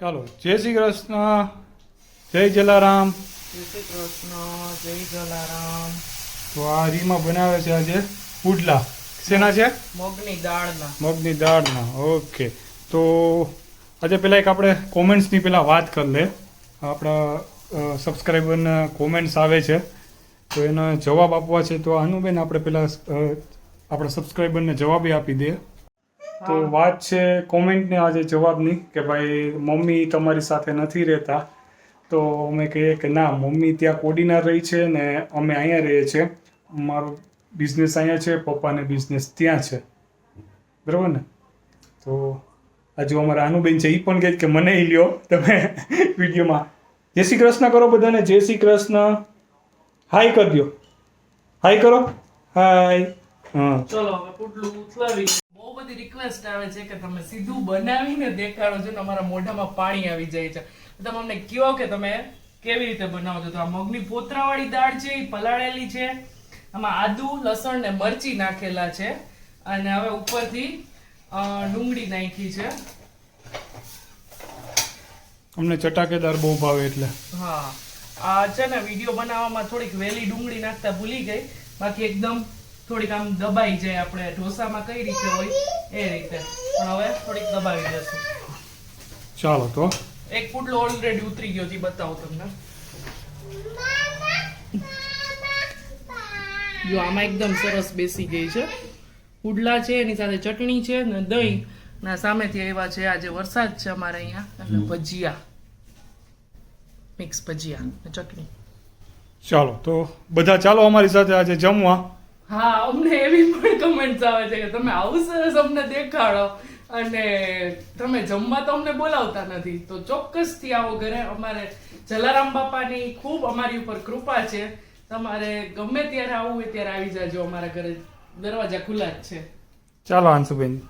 ચાલો, જય શ્રી કૃષ્ણ, જય જલારામ. જય શ્રી કૃષ્ણ, જય જલારામ. તો આ રીમાં બનાવે છે આજે પુડલા. શેના છે? મગની દાળના. મગની દાળના. ઓકે. તો આજે પહેલાં એક આપણે કોમેન્ટ્સની પહેલાં વાત કરી લે. આપણા સબસ્ક્રાઈબરના કોમેન્ટ્સ આવે છે તો એનો જવાબ આપવા છે. તો આનુબેન આપણે પહેલાં આપણા સબસ્ક્રાઈબરને જવાબે આપી દે. તો વાત છે કોમેન્ટને આજે જવાબની કે ભાઈ મમ્મી તમારી સાથે નથી રહેતા. તો અમે કહીએ કે ના, મમ્મી ત્યાં કોડીનાર રહી છે ને અમે અહીંયા રહીએ છીએ. મારો બિઝનેસ અહીંયા છે, પપ્પાને બિઝનેસ ત્યાં છે, બરાબર ને? તો હજુ અમારા આનુબેન છે એ પણ કહે કે મને લ્યો તમે વિડીયોમાં. જય શ્રી કૃષ્ણ કરો બધાને. જય શ્રી કૃષ્ણ. હાય કરી દો, હાય કરો, હાય. હા, ચલો હવે પુડલું ઉથલાવી. બહુ બધી રિક્વેસ્ટ આવે છે કે તમે સીધું બનાવીને દેખાડો છો ને અમારા મોઢામાં પાણી આવી જાય છે. તમે અમને કહો કે તમે કેવી રીતે બનાવો છો. તો આ મગની પોતરાવાળી દાળ છે એ પલાળેલી છે. આમાં આદુ, લસણ ને મરચી નાખેલા છે અને હવે ઉપરથી ડુંગળી નાખી છે. અમને ચટાકેદાર બહુ ભાવે એટલે. હા, આ છે ને વિડીયો બનાવવામાં થોડીક વહેલી ડુંગળી નાખતા ભૂલી ગઈ. બાકી એકદમ થોડીક આમ દબાઈ જાય, આપણે ઢોસામાં કઈ રીતે હોય એ રીતે. પણ હવે થોડીક દબાવી દેશું. ચાલો તો એક પુડલો ઓલરેડી ઉતરી ગયો છે, બતાવું તમને. જો આમાં એકદમ સરસ બેસી ગઈ છે. પુડલા છે, એની સાથે ચટણી છે ને દહીં ના સામેથી આવ્યા છે. આજે વરસાદ છે અમારે અહીંયા, એટલે ભજીયા, મિક્સ ભજીયા ને ચટણી. ચાલો તો બધા ચાલો અમારી સાથે આજે જમવા. હા, અમને એવી પણ કમેન્ટ્સ આવે છે કે તમે આવું સરસ અમને દેખાડો અને તમે જમવા તો અમને બોલાવતા નથી. તો ચોક્કસથી આવો ઘરે. અમારે જલારામ બાપાની ખૂબ અમારી ઉપર કૃપા છે. તમારે ગમે ત્યારે આવવું હોય ત્યારે આવી જાજો. અમારા ઘરે દરવાજા ખુલ્લા જ છે. ચાલો અંશુબેન.